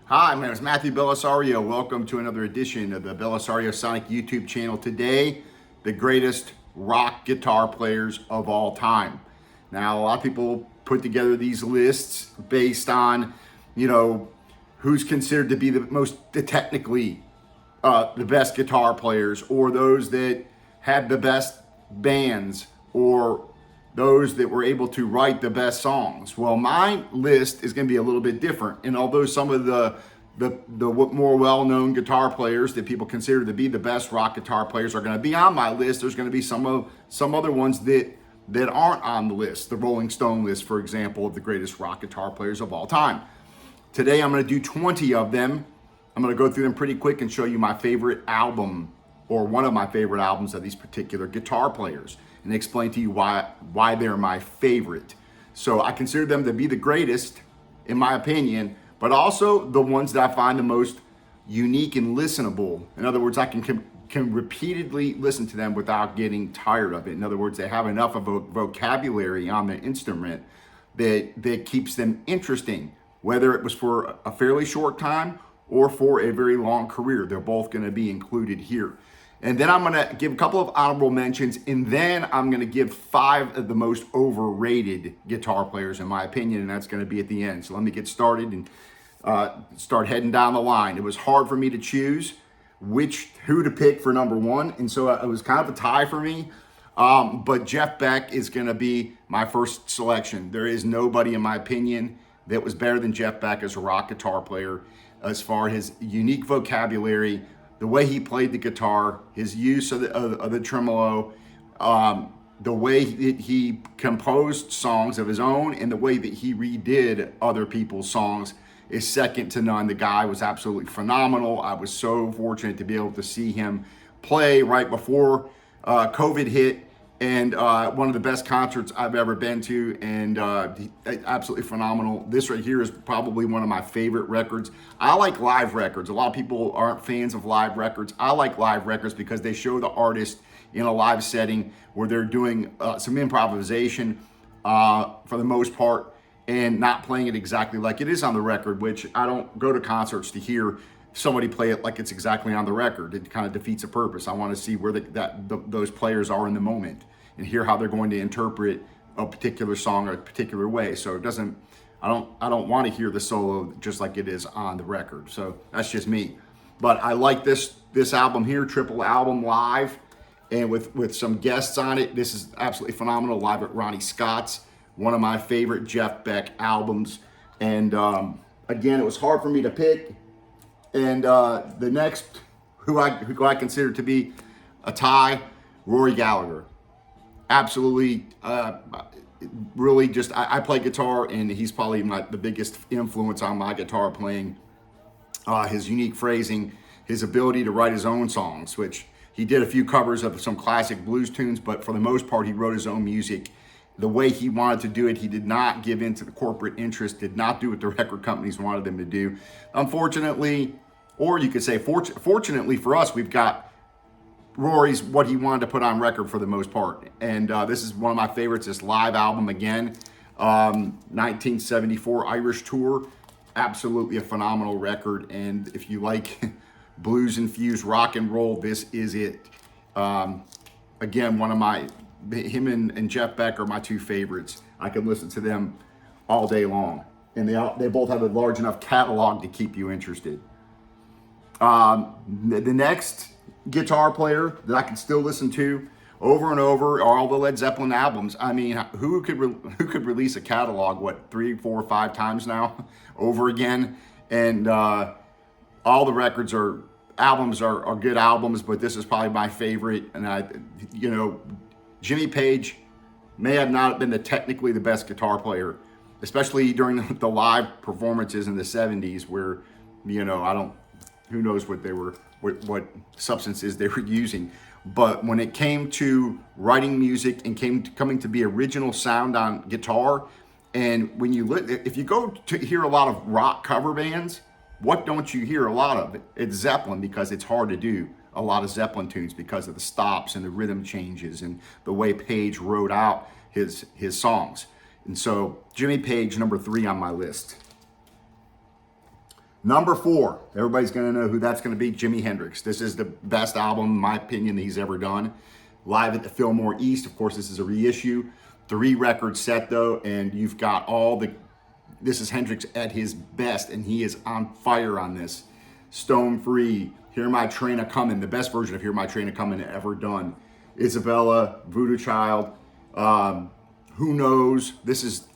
Hi, my name is Matthew Bellisario. Welcome to another edition of the Bellisario Sonic YouTube channel. Today, the greatest rock guitar players of all time. Now, a lot of people put together these lists based on, who's considered to be the technically the best guitar players, or those that had the best bands, or those that were able to write the best songs. Well, my list is going to be a little bit different. And although some of the more well-known guitar players that people consider to be the best rock guitar players are going to be on my list, there's going to be some other ones that aren't on the list. The Rolling Stone list, for example, of the greatest rock guitar players of all time. Today, I'm going to do 20 of them. I'm going to go through them pretty quick and show you my favorite album, or one of my favorite albums of these particular guitar players, and explain to you why they're my favorite. So I consider them to be the greatest, in my opinion, but also the ones that I find the most unique and listenable. In other words, I can repeatedly listen to them without getting tired of it. In other words, they have enough of a vocabulary on the instrument that keeps them interesting, whether it was for a fairly short time or for a very long career. They're both going to be included here. And then I'm going to give a couple of honorable mentions, and then I'm going to give 5 of the most overrated guitar players, in my opinion, and that's going to be at the end. So let me get started and start heading down the line. It was hard for me to choose who to pick for number 1, and so it was kind of a tie for me. But Jeff Beck is going to be my first selection. There is nobody, in my opinion, that was better than Jeff Beck as a rock guitar player, as far as his unique vocabulary, the way he played the guitar, his use of the tremolo, the way that he composed songs of his own, and the way that he redid other people's songs is second to none. The guy was absolutely phenomenal. I was so fortunate to be able to see him play right before COVID hit, and one of the best concerts I've ever been to, and absolutely phenomenal. This right here is probably one of my favorite records. I like live records. A lot of people aren't fans of live records. I like live records because they show the artist in a live setting where they're doing some improvisation for the most part, and not playing it exactly like it is on the record, which I don't go to concerts to hear somebody play it like it's exactly on the record. It kind of defeats the purpose. I want to see where those players are in the moment and hear how they're going to interpret a particular song a particular way. So it doesn't, I don't want to hear the solo just like it is on the record. So that's just me. But I like this album here, triple album live, and with some guests on it. This is absolutely phenomenal, live at Ronnie Scott's, one of my favorite Jeff Beck albums. And again, it was hard for me to pick. And the next, who I consider to be a tie, Rory Gallagher. Absolutely, really just, I play guitar, and he's probably the biggest influence on my guitar playing. His unique phrasing, his ability to write his own songs, which he did a few covers of some classic blues tunes, but for the most part, he wrote his own music the way he wanted to do it. He did not give in to the corporate interest, did not do what the record companies wanted them to do. Unfortunately, or you could say fortunately for us, we've got Rory's what he wanted to put on record for the most part. And this is one of my favorites, this live album again, 1974 Irish Tour. Absolutely a phenomenal record. And if you like blues-infused rock and roll, this is it. Again, him and Jeff Beck are my 2 favorites. I could listen to them all day long. And they both have a large enough catalog to keep you interested. The next guitar player that I can still listen to over and over are all the Led Zeppelin albums. I mean, who could release a catalog 3, 4, 5 times now over again? And all the albums are good albums, but this is probably my favorite. And Jimmy Page may have not been technically the best guitar player, especially during the live performances in the 70s, where who knows what substances they were using. But when it came to writing music and coming to be original sound on guitar, and if you go to hear a lot of rock cover bands, what don't you hear a lot of? It's Zeppelin, because it's hard to do a lot of Zeppelin tunes because of the stops and the rhythm changes and the way Page wrote out his songs. And so Jimmy Page, number 3 on my list. Number 4, everybody's going to know who that's going to be, Jimi Hendrix. This is the best album, in my opinion, that he's ever done. Live at the Fillmore East. Of course, this is a reissue. 3-record set, though, and you've got this is Hendrix at his best, and he is on fire on this. Stone Free, Hear My Train A-Comin', the best version of Hear My Train A-Comin' ever done. Isabella, Voodoo Child, Who Knows. This is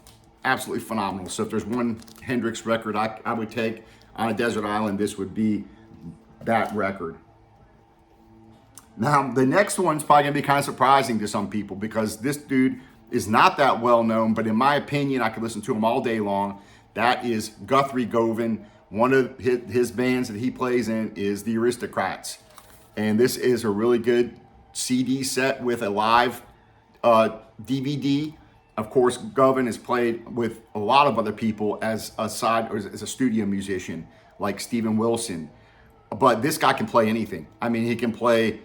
absolutely phenomenal. So if there's one Hendrix record I would take on a desert island, this would be that record. Now, the next one's probably gonna be kind of surprising to some people because this dude is not that well known, but in my opinion, I could listen to him all day long. That is Guthrie Govan. One of his bands that he plays in is the Aristocrats. And this is a really good CD set with a live DVD. Of course, Govan has played with a lot of other people as a studio musician, like Steven Wilson. But this guy can play anything. I mean, he can play,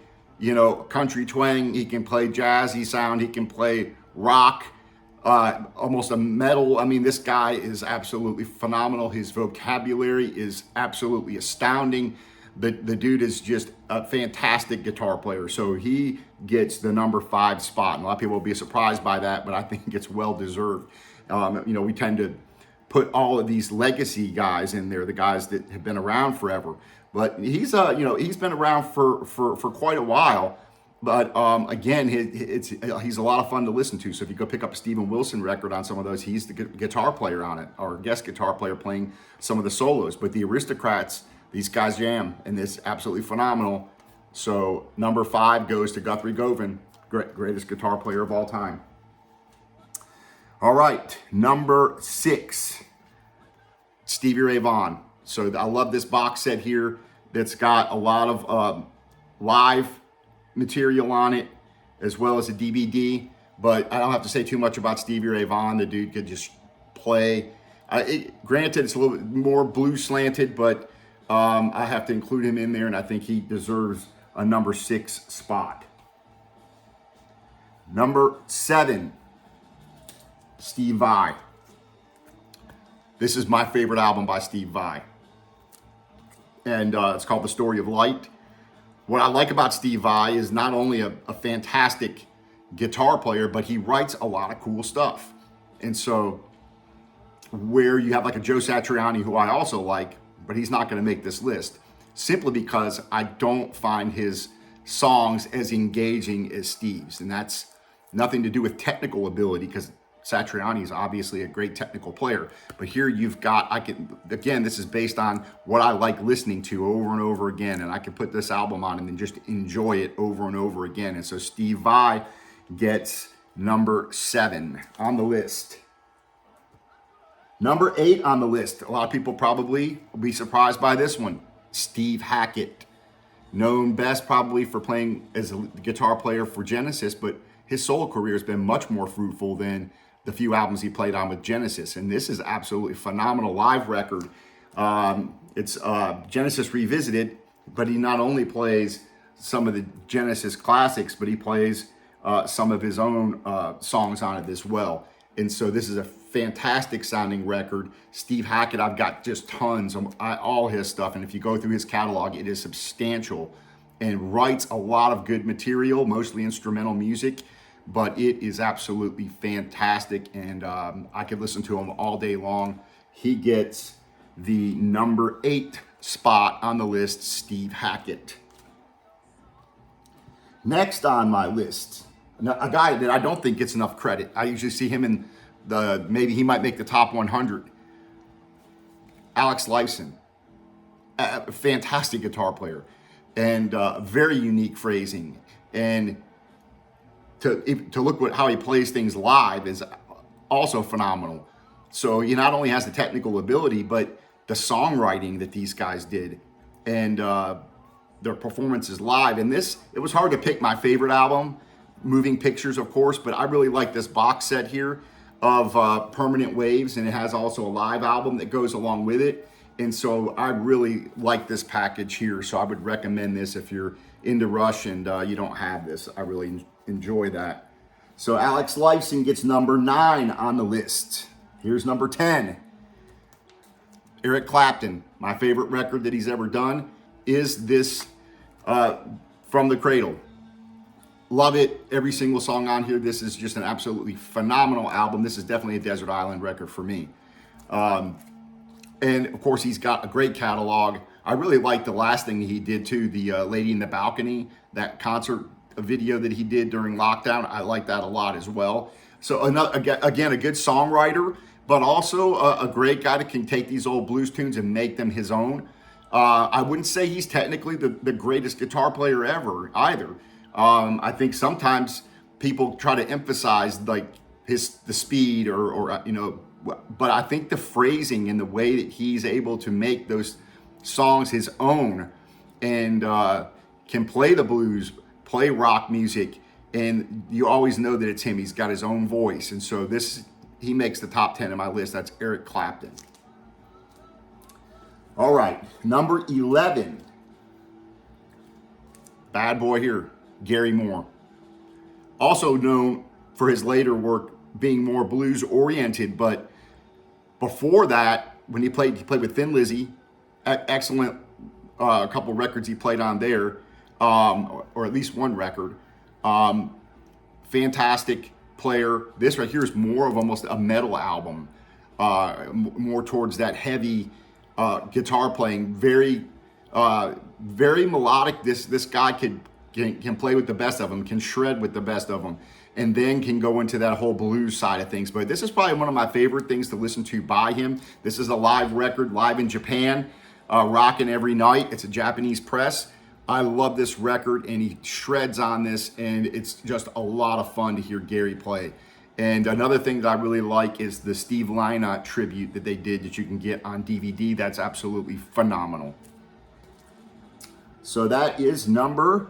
country twang. He can play jazzy sound. He can play rock, almost a metal. I mean, this guy is absolutely phenomenal. His vocabulary is absolutely astounding. The dude is just a fantastic guitar player. So he gets the number 5 spot. And a lot of people will be surprised by that, but I think it's well deserved. We tend to put all of these legacy guys in there, the guys that have been around forever. But he's been around for quite a while. But again, he's a lot of fun to listen to. So if you go pick up a Steven Wilson record on some of those, he's the guitar player on it, or guest guitar player playing some of the solos. But the Aristocrats, these guys jam, and it's absolutely phenomenal. So number 5 goes to Guthrie Govan, greatest guitar player of all time. All right, number 6, Stevie Ray Vaughan. So I love this box set here that's got a lot of live material on it, as well as a DVD. But I don't have to say too much about Stevie Ray Vaughan. The dude could just play. Granted, it's a little bit more blues slanted, but I have to include him in there, and I think he deserves a number 6 spot. Number 7, Steve Vai. This is my favorite album by Steve Vai, and it's called The Story of Light. What I like about Steve Vai is not only a fantastic guitar player, but he writes a lot of cool stuff. And so where you have like a Joe Satriani, who I also like, but he's not going to make this list, simply because I don't find his songs as engaging as Steve's. And that's nothing to do with technical ability, because Satriani is obviously a great technical player. But here you've got, again, this is based on what I like listening to over and over again. And I can put this album on and then just enjoy it over and over again. And so Steve Vai gets number 7 on the list. Number 8 on the list. A lot of people probably will be surprised by this one. Steve Hackett, known best probably for playing as a guitar player for Genesis, but his solo career has been much more fruitful than the few albums he played on with Genesis. And this is absolutely phenomenal live record. It's Genesis Revisited, but he not only plays some of the Genesis classics, but he plays some of his own songs on it as well. And so this is a fantastic sounding record. Steve Hackett, I've got just tons of all his stuff. And if you go through his catalog, it is substantial and writes a lot of good material, mostly instrumental music, but it is absolutely fantastic. And I could listen to him all day long. He gets the number 8 spot on the list, Steve Hackett. Next on my list, a guy that I don't think gets enough credit. I usually see him in maybe he might make the top 100. Alex Lifeson, a fantastic guitar player, and very unique phrasing. And to look how he plays things live is also phenomenal. So he not only has the technical ability, but the songwriting that these guys did, and their performances live. And it was hard to pick my favorite album, Moving Pictures, of course, but I really like this box set here of Permanent Waves, and it has also a live album that goes along with it. And so I really like this package here. So I would recommend this if you're into Rush and you don't have this. I really enjoy that. So Alex Lifeson gets number 9 on the list. Here's number 10. Eric Clapton, my favorite record that he's ever done is this From the Cradle. Love it. Every single song on here. This is just an absolutely phenomenal album. This is definitely a desert island record for me. And of course, he's got a great catalog. I really like the last thing he did too, the Lady in the Balcony, that concert video that he did during lockdown. I like that a lot as well. So again, a good songwriter, but also a great guy that can take these old blues tunes and make them his own. I wouldn't say he's technically the greatest guitar player ever either. I think sometimes people try to emphasize like the speed or you know, but I think the phrasing and the way that he's able to make those songs his own and can play the blues, play rock music, and you always know that it's him. He's got his own voice, and so he makes the top 10 in my list. That's Eric Clapton. All right, number 11. Bad boy here, Gary Moore. Also known for his later work being more blues oriented, but before that, when he played with Thin Lizzy, excellent couple records he played on there, or at least one record. Fantastic player. This right here is more of almost a metal album, more towards that heavy guitar playing, very melodic. This guy can play with the best of them, can shred with the best of them, and then can go into that whole blues side of things. But this is probably one of my favorite things to listen to by him. This is a live record, live in Japan, rocking every night. It's a Japanese press. I love this record, and he shreds on this, and it's just a lot of fun to hear Gary play. And another thing that I really like is the Steve Lyon tribute that they did that you can get on DVD. That's absolutely phenomenal. So that is number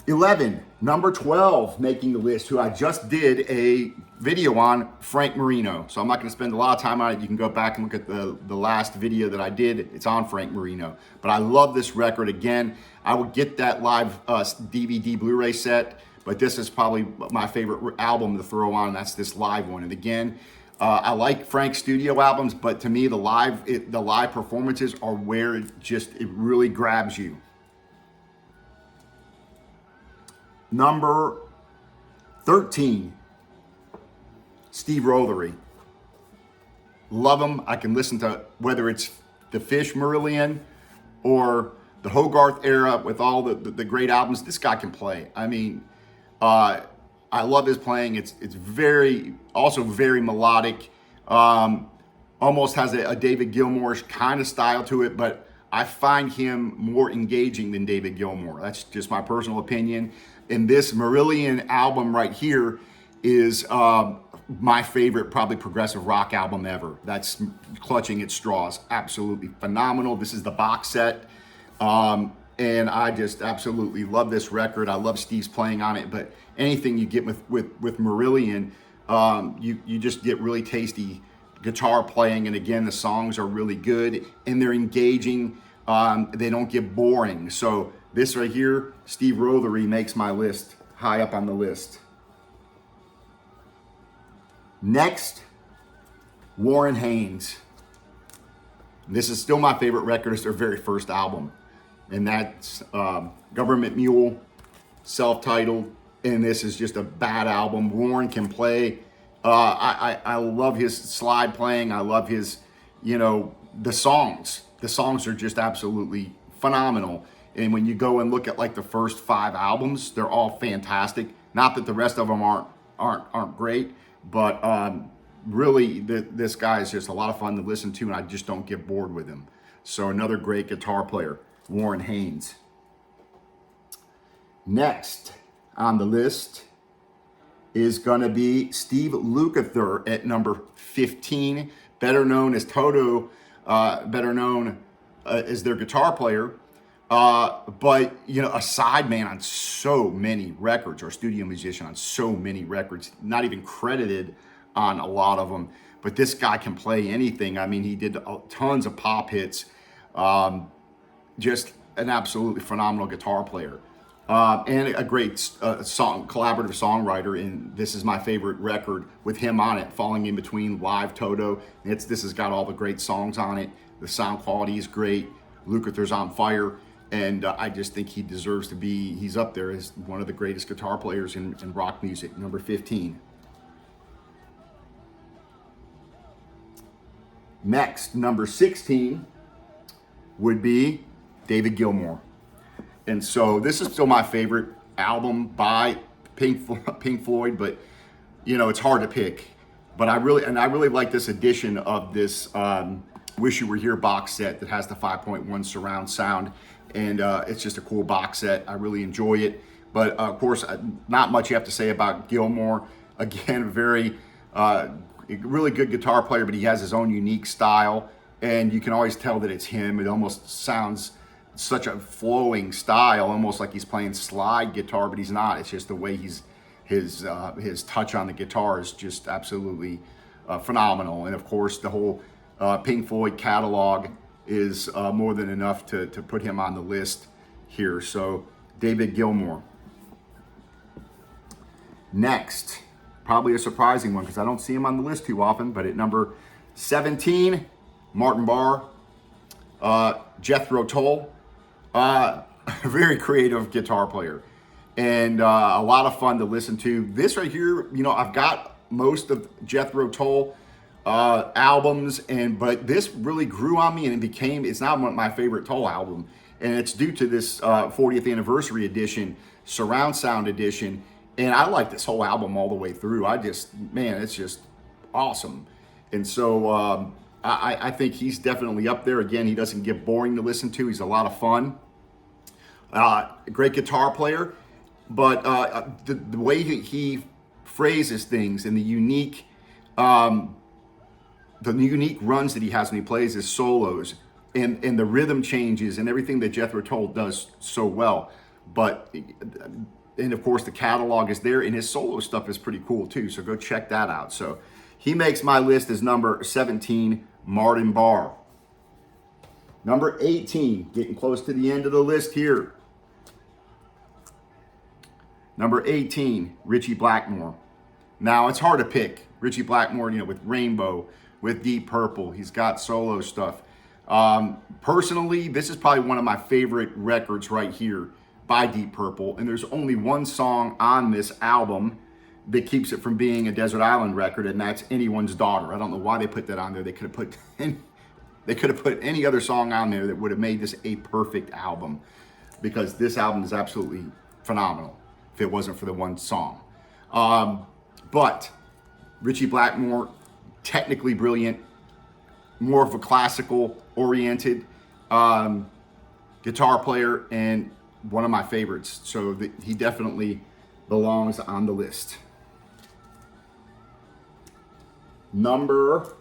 11. Number 12 making the list, who I just did a video on, Frank Moreno. So I'm not going to spend a lot of time on it. You can go back and look at the last video that I did. It's on Frank Moreno. But I love this record. Again, I would get that live DVD Blu-ray set, but this is probably my favorite album to throw on. That's this live one. And again, I like Frank's studio albums, but to me, the live performances are where it really grabs you. Number 13, Steve Rothery. Love him. I can listen to whether it's the Fish Marillion or the Hogarth era with all the great albums. This guy can play. I mean, I love his playing. It's also very melodic. Almost has a David Gilmour kind of style to it, but I find him more engaging than David Gilmour. That's just my personal opinion. And this Marillion album right here is my favorite, probably progressive rock album ever. That's clutching at straws. Absolutely phenomenal. This is the box set. And I just absolutely love this record. I love Steve's playing on it, but anything you get with Marillion, you just get really tasty guitar playing. And again, the songs are really good and they're engaging. They don't get boring. So this right here, Steve Rothery, makes my list high up on the list. Next, Warren Haynes. This is still my favorite record. It's their very first album. And that's Government Mule, self-titled. And this is just a bad album. Warren can play. I love his slide playing. I love his, the songs. The songs are just absolutely phenomenal. And when you go and look at like the first 5 albums, they're all fantastic. Not that the rest of them aren't great, but really this guy is just a lot of fun to listen to, and I just don't get bored with him. So another great guitar player, Warren Haynes. Next on the list is gonna be Steve Lukather at number 15, better known as Toto, better known as their guitar player. But a sideman on so many records, or a studio musician on so many records, not even credited on a lot of them. But this guy can play anything. I mean, he did tons of pop hits. Just an absolutely phenomenal guitar player. and a great collaborative songwriter. And this is my favorite record with him on it, Falling in Between, live Toto. This has got all the great songs on it. The sound quality is great. Lukather's on fire. And I just think he deserves to be, he's up there as one of the greatest guitar players in rock music. Number 15. Next, number 16 would be David Gilmore. And so this is still my favorite album by Pink Floyd, but you know, it's hard to pick. But I really like this edition of this Wish You Were Here box set that has the 5.1 surround sound. And it's just a cool box set. I really enjoy it. But of course, not much you have to say about Gilmore. Again, very really good guitar player, but he has his own unique style. And you can always tell that it's him. It almost sounds such a flowing style, almost like he's playing slide guitar, but he's not. It's just the way his touch on the guitar is just absolutely phenomenal. And of course, the whole Pink Floyd catalog is more than enough to put him on the list here. So David Gilmore. Next, probably a surprising one because I don't see him on the list too often, but at number 17, Martin Barr. Jethro Tull, very creative guitar player, and a lot of fun to listen to. This right here, you know, I've got most of Jethro Tull albums, but this really grew on me, and it's now my favorite Tull album, and it's due to this 40th anniversary edition, surround sound edition, and I like this whole album all the way through. It's just awesome, and so I think he's definitely up there. Again, he doesn't get boring to listen to. He's a lot of fun. Great guitar player, but the way he phrases things and the unique runs that he has when he plays his solos and the rhythm changes and everything that Jethro Tull does so well. And of course, the catalog is there, and his solo stuff is pretty cool too. So go check that out. So he makes my list as number 17. Martin Barr. Number 18, getting close to the end of the list here. Number 18, Richie Blackmore. Now, it's hard to pick. Richie Blackmore, you know, with Rainbow, with Deep Purple, he's got solo stuff. Personally, this is probably one of my favorite records right here by Deep Purple, and there's only one song on this album that keeps it from being a Desert Island record, and that's Anyone's Daughter. I don't know why they put that on there. They could have put any other song on there that would have made this a perfect album, because this album is absolutely phenomenal if it wasn't for the one song. But Richie Blackmore, technically brilliant, more of a classical oriented guitar player, and one of my favorites. So he definitely belongs on the list. Number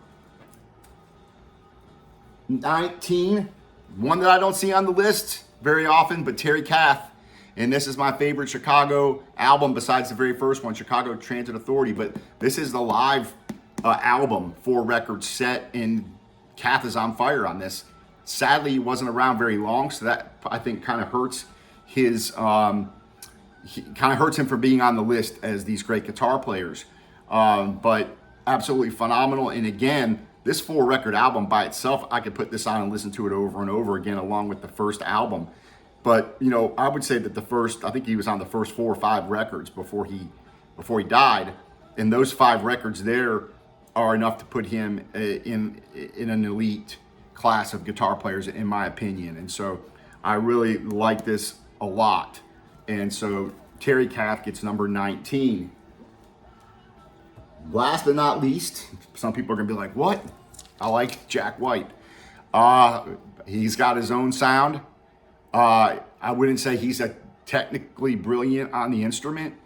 19, one that I don't see on the list very often, but Terry Kath. And this is my favorite Chicago album besides the very first one, Chicago Transit Authority. But this is the live album, 4 record set, and Kath is on fire on this. Sadly, he wasn't around very long, so that I think kind of hurts him for being on the list as these great guitar players. But absolutely phenomenal. And again, this 4 record album by itself, I could put this on and listen to it over and over again along with the first album. But, you know, I would say that I think he was on the first 4 or 5 records before he died. And those 5 records there are enough to put him in an elite class of guitar players, in my opinion. And so I really like this a lot. And so Terry Kath gets number 19. Last but not least, some people are gonna be like, what? I like Jack White. He's got his own sound. I wouldn't say he's a technically brilliant on the instrument,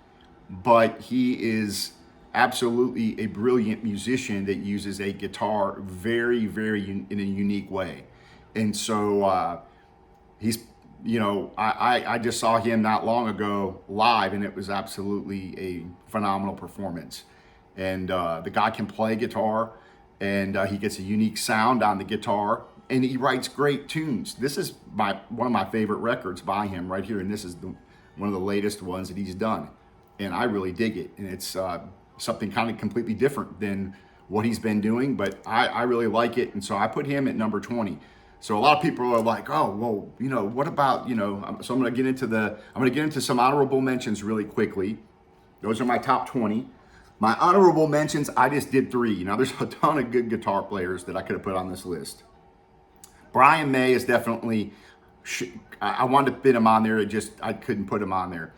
but he is absolutely a brilliant musician that uses a guitar very, very in a unique way. And so he's, you know, I just saw him not long ago live, and it was absolutely a phenomenal performance. And the guy can play guitar, and he gets a unique sound on the guitar, and he writes great tunes. This is one of my favorite records by him right here, and this is one of the latest ones that he's done. And I really dig it. And it's something kind of completely different than what he's been doing, but I really like it. And so I put him at number 20. So a lot of people are like, oh, well, you know, what about, you know, so I'm going to get into some honorable mentions really quickly. Those are my top 20. My honorable mentions, I just did 3. Now, there's a ton of good guitar players that I could have put on this list. Brian May is definitely, I wanted to fit him on there. I couldn't put him on there.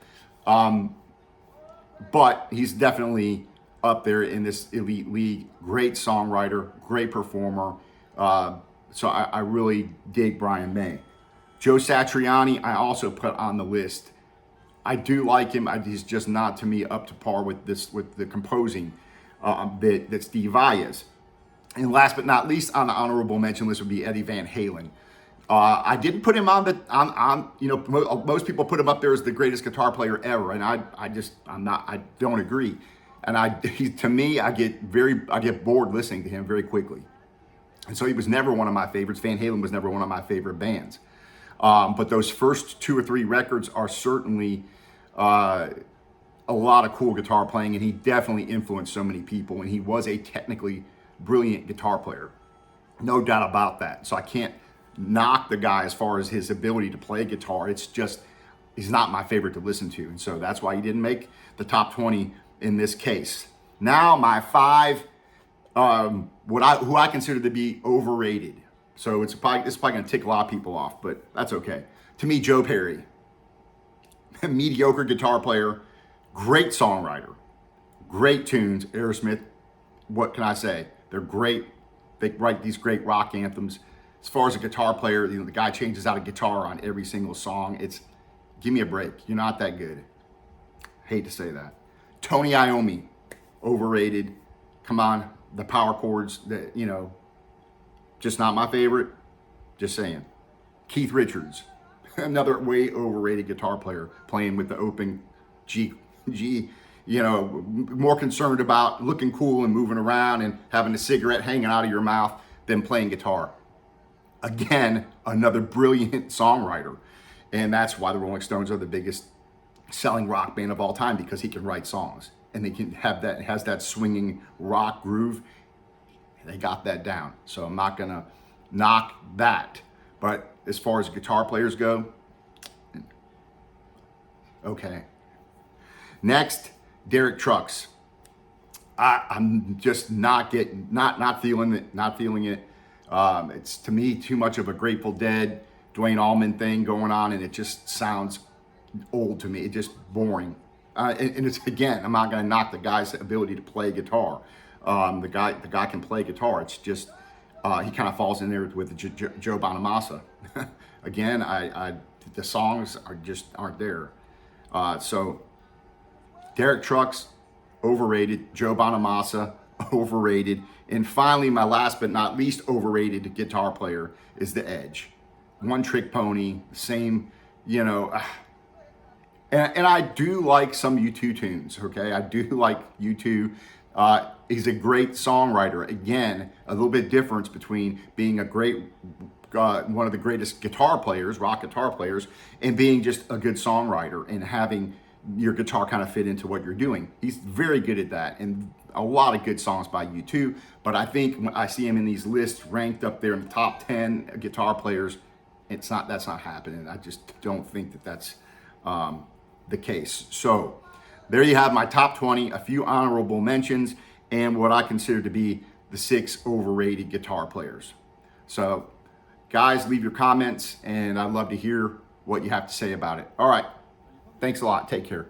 But he's definitely up there in this elite league. Great songwriter, great performer. So I really dig Brian May. Joe Satriani, I also put on the list. I do like him. He's just not, to me, up to par with the composing that Steve Vai is. And last but not least on the honorable mention list would be Eddie Van Halen. I didn't put him on you know, most people put him up there as the greatest guitar player ever, and I don't agree. And to me, I get bored listening to him very quickly. And so he was never one of my favorites. Van Halen was never one of my favorite bands. But those first 2 or 3 records are certainly a lot of cool guitar playing, and he definitely influenced so many people, and he was a technically brilliant guitar player. No doubt about that. So I can't knock the guy as far as his ability to play guitar. It's just, he's not my favorite to listen to. And so that's why he didn't make the top 20 in this case. Now my 5, who I consider to be overrated. So it's probably going to tick a lot of people off, but that's okay. To me, Joe Perry, mediocre guitar player, great songwriter, great tunes. Aerosmith, what can I say? They're great. They write these great rock anthems. As far as a guitar player, you know, the guy changes out a guitar on every single song. Give me a break. You're not that good. Hate to say that. Tony Iommi, overrated. Come on, the power chords, you know, just not my favorite. Just saying. Keith Richards, another way overrated guitar player, playing with the open G, you know, more concerned about looking cool and moving around and having a cigarette hanging out of your mouth than playing guitar. Again, another brilliant songwriter. And that's why the Rolling Stones are the biggest selling rock band of all time, because he can write songs and they can have that, has that swinging rock groove. They got that down. So I'm not gonna knock that. But as far as guitar players go, okay. Next, Derek Trucks. I'm just not feeling it. It's, to me, too much of a Grateful Dead, Duane Allman thing going on, and it just sounds old to me. It's just boring. And it's, again, I'm not going to knock the guy's ability to play guitar. The guy can play guitar. It's just he kind of falls in there with Joe Bonamassa. Again, the songs aren't there. So Derek Trucks, overrated. Joe Bonamassa, overrated. And finally, my last but not least overrated guitar player is The Edge. One trick pony, same, you know. And I do like some U2 tunes, okay? I do like U2. He's a great songwriter. Again, a little bit difference between being a great, one of the greatest guitar players, rock guitar players, and being just a good songwriter and having your guitar kind of fit into what you're doing. He's very good at that, and a lot of good songs by U2. But I think when I see him in these lists ranked up there in the top 10 guitar players, that's not happening. I just don't think that that's the case. So there you have my top 20, a few honorable mentions, and what I consider to be the 6 overrated guitar players. So guys, leave your comments, and I'd love to hear what you have to say about it. All right. Thanks a lot. Take care.